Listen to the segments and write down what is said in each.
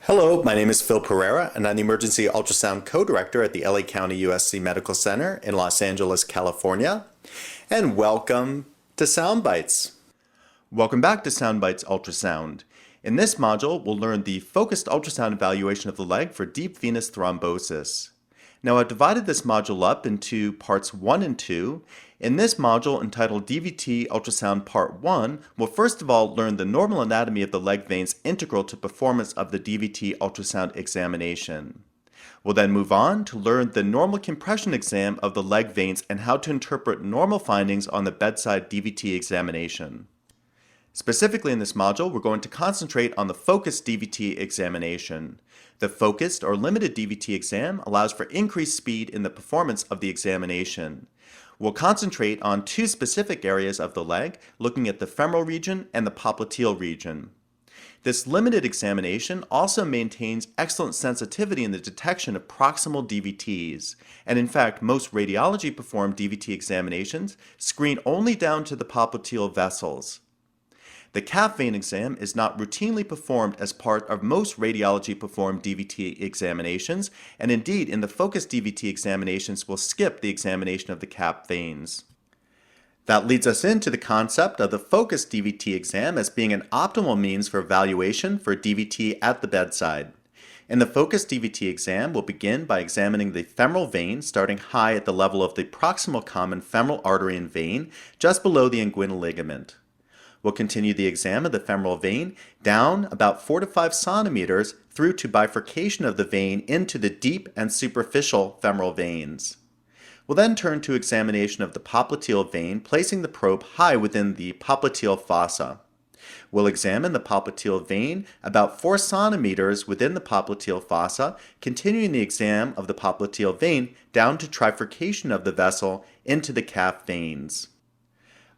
Hello, my name is Phil Pereira, and I'm the Emergency Ultrasound Co-Director at the LA County USC Medical Center in Los Angeles, California. And welcome to Sound Bites. Welcome back to Sound Bites Ultrasound. In this module, we'll learn the focused ultrasound evaluation of the leg for deep venous thrombosis. Now, I've divided this module up into parts 1 and 2. In this module, entitled DVT Ultrasound Part 1, we'll first of all learn the normal anatomy of the leg veins integral to performance of the DVT ultrasound examination. We'll then move on to learn the normal compression exam of the leg veins and how to interpret normal findings on the bedside DVT examination. Specifically in this module, we're going to concentrate on the focused DVT examination. The focused or limited DVT exam allows for increased speed in the performance of the examination. We'll concentrate on two specific areas of the leg, looking at the femoral region and the popliteal region. This limited examination also maintains excellent sensitivity in the detection of proximal DVTs, and in fact, most radiology-performed DVT examinations screen only down to the popliteal vessels. The calf vein exam is not routinely performed as part of most radiology-performed DVT examinations, and indeed in the focused DVT examinations will skip the examination of the calf veins. That leads us into the concept of the focused DVT exam as being an optimal means for evaluation for DVT at the bedside. In the focused DVT exam, we'll begin by examining the femoral vein, starting high at the level of the proximal common femoral artery and vein, just below the inguinal ligament. We'll continue the exam of the femoral vein down about 4 to 5 centimeters through to bifurcation of the vein into the deep and superficial femoral veins. We'll then turn to examination of the popliteal vein, placing the probe high within the popliteal fossa. We'll examine the popliteal vein about 4 centimeters within the popliteal fossa, continuing the exam of the popliteal vein down to trifurcation of the vessel into the calf veins.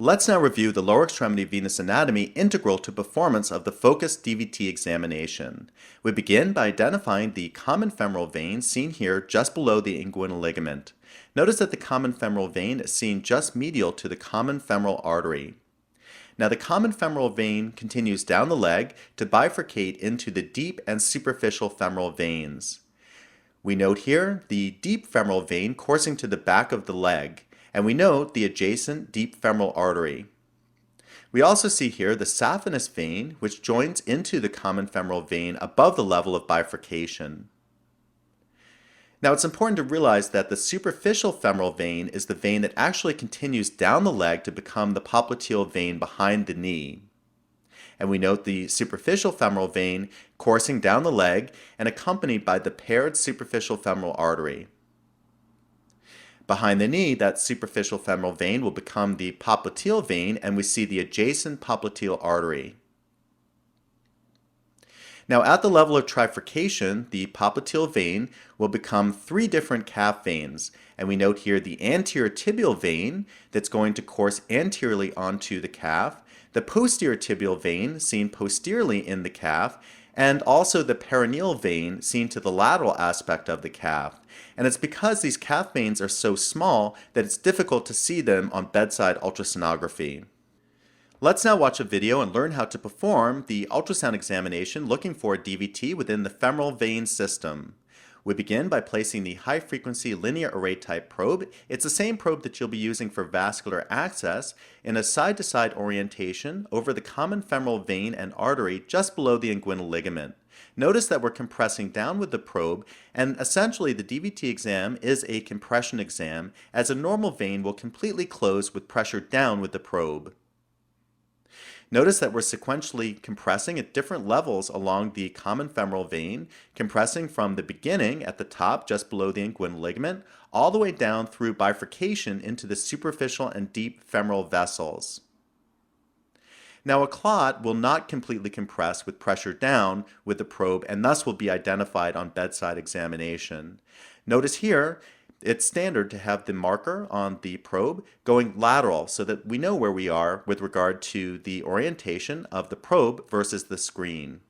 Let's now review the lower extremity venous anatomy integral to performance of the focused DVT examination. We begin by identifying the common femoral vein seen here just below the inguinal ligament. Notice that the common femoral vein is seen just medial to the common femoral artery. Now the common femoral vein continues down the leg to bifurcate into the deep and superficial femoral veins. We note here the deep femoral vein coursing to the back of the leg, and we note the adjacent deep femoral artery. We also see here the saphenous vein, which joins into the common femoral vein above the level of bifurcation. Now it's important to realize that the superficial femoral vein is the vein that actually continues down the leg to become the popliteal vein behind the knee. And we note the superficial femoral vein coursing down the leg and accompanied by the paired superficial femoral artery. Behind the knee, that superficial femoral vein will become the popliteal vein, and we see the adjacent popliteal artery. Now at the level of trifurcation, the popliteal vein will become 3 different calf veins, and we note here the anterior tibial vein that's going to course anteriorly onto the calf, the posterior tibial vein seen posteriorly in the calf, and also the perineal vein seen to the lateral aspect of the calf. And it's because these calf veins are so small that it's difficult to see them on bedside ultrasonography. Let's now watch a video and learn how to perform the ultrasound examination looking for DVT within the femoral vein system. We begin by placing the high-frequency linear array type probe. It's the same probe that you'll be using for vascular access in a side-to-side orientation over the common femoral vein and artery just below the inguinal ligament. Notice that we're compressing down with the probe, and essentially the DVT exam is a compression exam, as a normal vein will completely close with pressure down with the probe. Notice that we're sequentially compressing at different levels along the common femoral vein, compressing from the beginning at the top just below the inguinal ligament, all the way down through bifurcation into the superficial and deep femoral vessels. Now a clot will not completely compress with pressure down with the probe and thus will be identified on bedside examination. Notice here, it's standard to have the marker on the probe going lateral so that we know where we are with regard to the orientation of the probe versus the screen.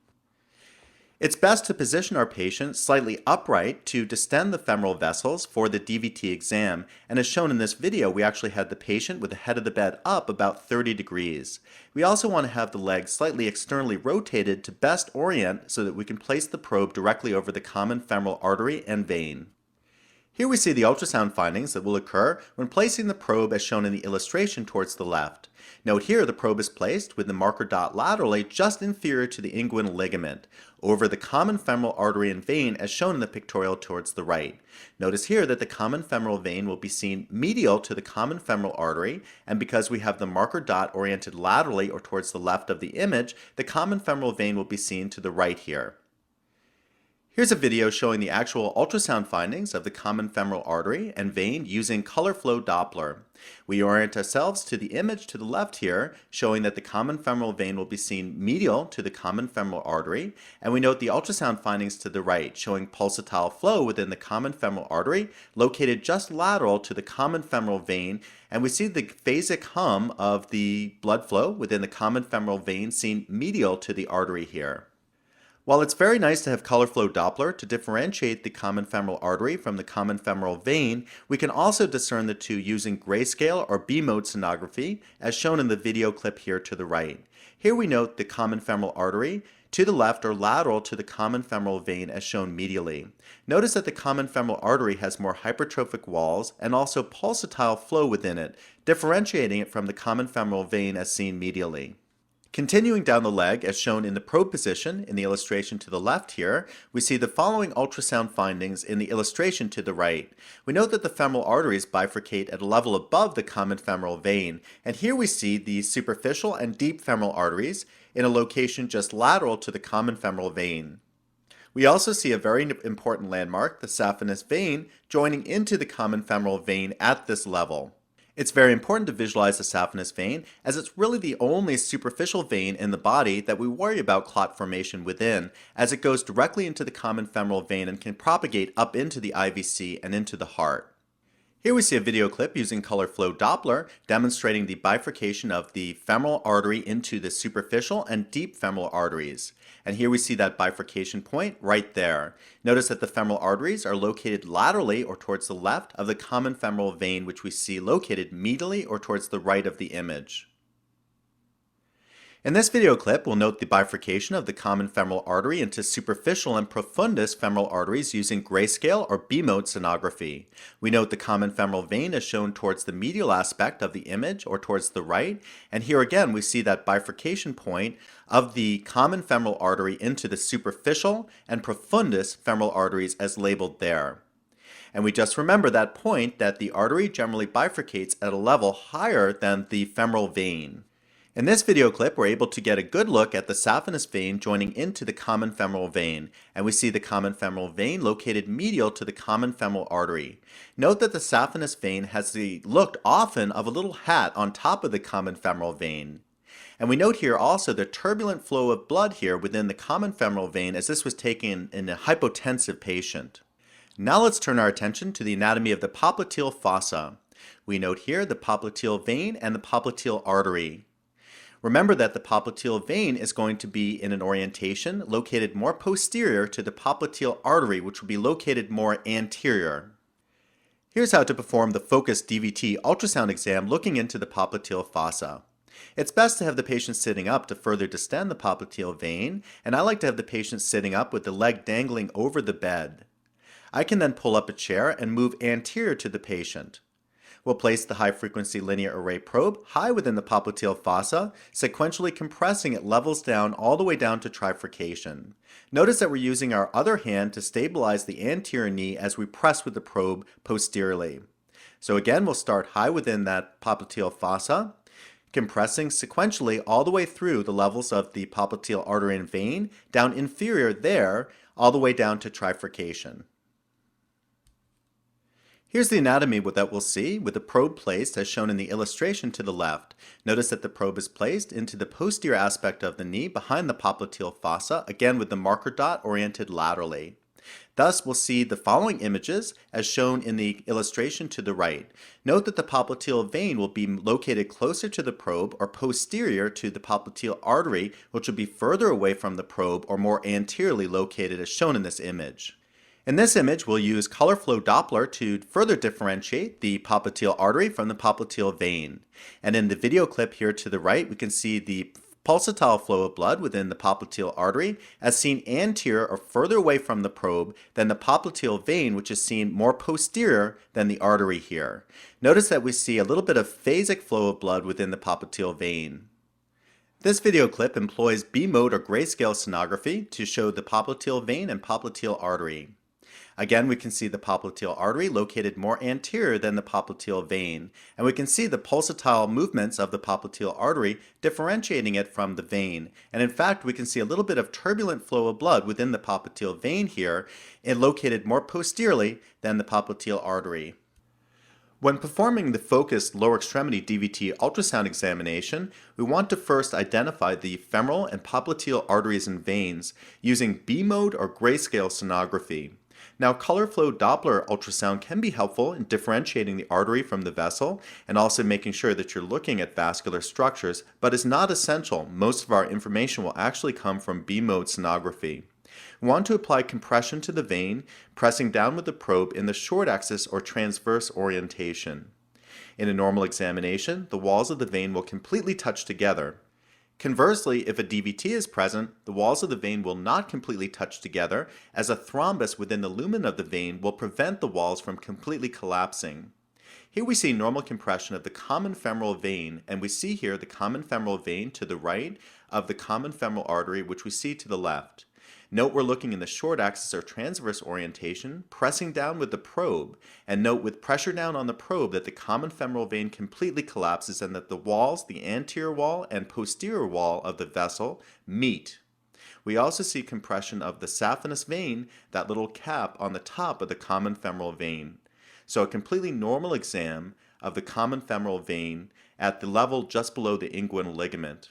It's best to position our patient slightly upright to distend the femoral vessels for the DVT exam, and as shown in this video, we actually had the patient with the head of the bed up about 30 degrees. We also want to have the leg slightly externally rotated to best orient so that we can place the probe directly over the common femoral artery and vein. Here we see the ultrasound findings that will occur when placing the probe as shown in the illustration towards the left. Note here the probe is placed with the marker dot laterally just inferior to the inguinal ligament, over the common femoral artery and vein as shown in the pictorial towards the right. Notice here that the common femoral vein will be seen medial to the common femoral artery, and because we have the marker dot oriented laterally or towards the left of the image, the common femoral vein will be seen to the right here. Here's a video showing the actual ultrasound findings of the common femoral artery and vein using color flow Doppler. We orient ourselves to the image to the left here, showing that the common femoral vein will be seen medial to the common femoral artery, and we note the ultrasound findings to the right, showing pulsatile flow within the common femoral artery, located just lateral to the common femoral vein, and we see the phasic hum of the blood flow within the common femoral vein seen medial to the artery here. While it's very nice to have color flow Doppler to differentiate the common femoral artery from the common femoral vein, we can also discern the two using grayscale or B-mode sonography, as shown in the video clip here to the right. Here we note the common femoral artery to the left or lateral to the common femoral vein as shown medially. Notice that the common femoral artery has more hypertrophic walls and also pulsatile flow within it, differentiating it from the common femoral vein as seen medially. Continuing down the leg, as shown in the probe position in the illustration to the left here, we see the following ultrasound findings in the illustration to the right. We note that the femoral arteries bifurcate at a level above the common femoral vein, and here we see the superficial and deep femoral arteries in a location just lateral to the common femoral vein. We also see a very important landmark, the saphenous vein, joining into the common femoral vein at this level. It's very important to visualize the saphenous vein, as it's really the only superficial vein in the body that we worry about clot formation within, as it goes directly into the common femoral vein and can propagate up into the IVC and into the heart. Here we see a video clip using color flow Doppler demonstrating the bifurcation of the femoral artery into the superficial and deep femoral arteries. And here we see that bifurcation point right there. Notice that the femoral arteries are located laterally or towards the left of the common femoral vein, which we see located medially or towards the right of the image. In this video clip, we'll note the bifurcation of the common femoral artery into superficial and profundus femoral arteries using grayscale or B-mode sonography. We note the common femoral vein is shown towards the medial aspect of the image or towards the right, and here again we see that bifurcation point of the common femoral artery into the superficial and profundus femoral arteries as labeled there. And we just remember that point that the artery generally bifurcates at a level higher than the femoral vein. In this video clip, we're able to get a good look at the saphenous vein joining into the common femoral vein, and we see the common femoral vein located medial to the common femoral artery. Note that the saphenous vein has the look often of a little hat on top of the common femoral vein. And we note here also the turbulent flow of blood here within the common femoral vein, as this was taken in a hypotensive patient. Now let's turn our attention to the anatomy of the popliteal fossa. We note here the popliteal vein and the popliteal artery. Remember that the popliteal vein is going to be in an orientation located more posterior to the popliteal artery, which will be located more anterior. Here's how to perform the focused DVT ultrasound exam looking into the popliteal fossa. It's best to have the patient sitting up to further distend the popliteal vein, and I like to have the patient sitting up with the leg dangling over the bed. I can then pull up a chair and move anterior to the patient. We'll place the high-frequency linear array probe high within the popliteal fossa, sequentially compressing at levels down all the way down to trifurcation. Notice that we're using our other hand to stabilize the anterior knee as we press with the probe posteriorly. So again, we'll start high within that popliteal fossa, compressing sequentially all the way through the levels of the popliteal artery and vein, down inferior there, all the way down to trifurcation. Here's the anatomy that we'll see with the probe placed as shown in the illustration to the left. Notice that the probe is placed into the posterior aspect of the knee behind the popliteal fossa, again with the marker dot oriented laterally. Thus, we'll see the following images as shown in the illustration to the right. Note that the popliteal vein will be located closer to the probe or posterior to the popliteal artery, which will be further away from the probe or more anteriorly located as shown in this image. In this image, we'll use color flow Doppler to further differentiate the popliteal artery from the popliteal vein. And in the video clip here to the right, we can see the pulsatile flow of blood within the popliteal artery as seen anterior or further away from the probe than the popliteal vein, which is seen more posterior than the artery here. Notice that we see a little bit of phasic flow of blood within the popliteal vein. This video clip employs B-mode or grayscale sonography to show the popliteal vein and popliteal artery. Again, we can see the popliteal artery located more anterior than the popliteal vein, and we can see the pulsatile movements of the popliteal artery differentiating it from the vein. And in fact, we can see a little bit of turbulent flow of blood within the popliteal vein here, and located more posteriorly than the popliteal artery. When performing the focused lower extremity DVT ultrasound examination, we want to first identify the femoral and popliteal arteries and veins using B-mode or grayscale sonography. Now, color flow Doppler ultrasound can be helpful in differentiating the artery from the vessel and also making sure that you're looking at vascular structures, but is not essential. Most of our information will actually come from B-mode sonography. We want to apply compression to the vein, pressing down with the probe in the short axis or transverse orientation. In a normal examination, the walls of the vein will completely touch together. Conversely, if a DVT is present, the walls of the vein will not completely touch together, as a thrombus within the lumen of the vein will prevent the walls from completely collapsing. Here we see normal compression of the common femoral vein, and we see here the common femoral vein to the right of the common femoral artery, which we see to the left. Note we're looking in the short axis or transverse orientation, pressing down with the probe, and note with pressure down on the probe that the common femoral vein completely collapses and that the walls, the anterior wall and posterior wall of the vessel, meet. We also see compression of the saphenous vein, that little cap on the top of the common femoral vein. So a completely normal exam of the common femoral vein at the level just below the inguinal ligament.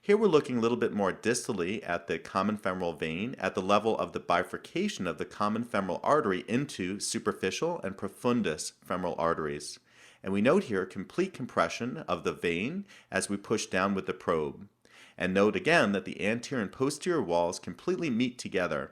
Here we're looking a little bit more distally at the common femoral vein at the level of the bifurcation of the common femoral artery into superficial and profundus femoral arteries. And we note here complete compression of the vein as we push down with the probe. And note again that the anterior and posterior walls completely meet together.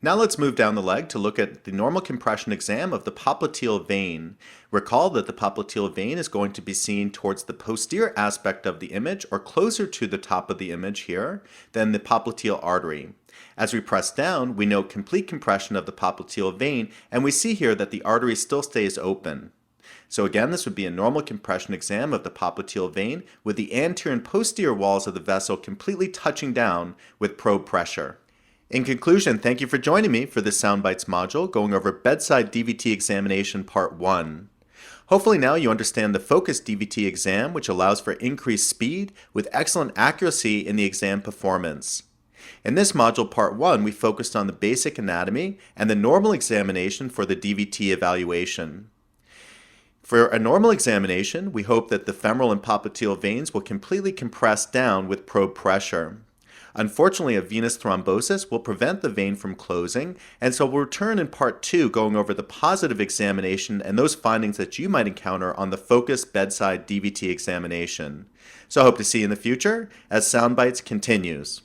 Now let's move down the leg to look at the normal compression exam of the popliteal vein. Recall that the popliteal vein is going to be seen towards the posterior aspect of the image or closer to the top of the image here than the popliteal artery. As we press down, we note complete compression of the popliteal vein, and we see here that the artery still stays open. So again, this would be a normal compression exam of the popliteal vein with the anterior and posterior walls of the vessel completely touching down with probe pressure. In conclusion, thank you for joining me for this SoundBites module going over Bedside DVT Examination Part 1. Hopefully now you understand the focused DVT exam, which allows for increased speed with excellent accuracy in the exam performance. In this module Part 1, we focused on the basic anatomy and the normal examination for the DVT evaluation. For a normal examination, we hope that the femoral and popliteal veins will completely compress down with probe pressure. Unfortunately, a venous thrombosis will prevent the vein from closing, and so we'll return in Part 2 going over the positive examination and those findings that you might encounter on the focused bedside DVT examination. So I hope to see you in the future as SoundBites continues.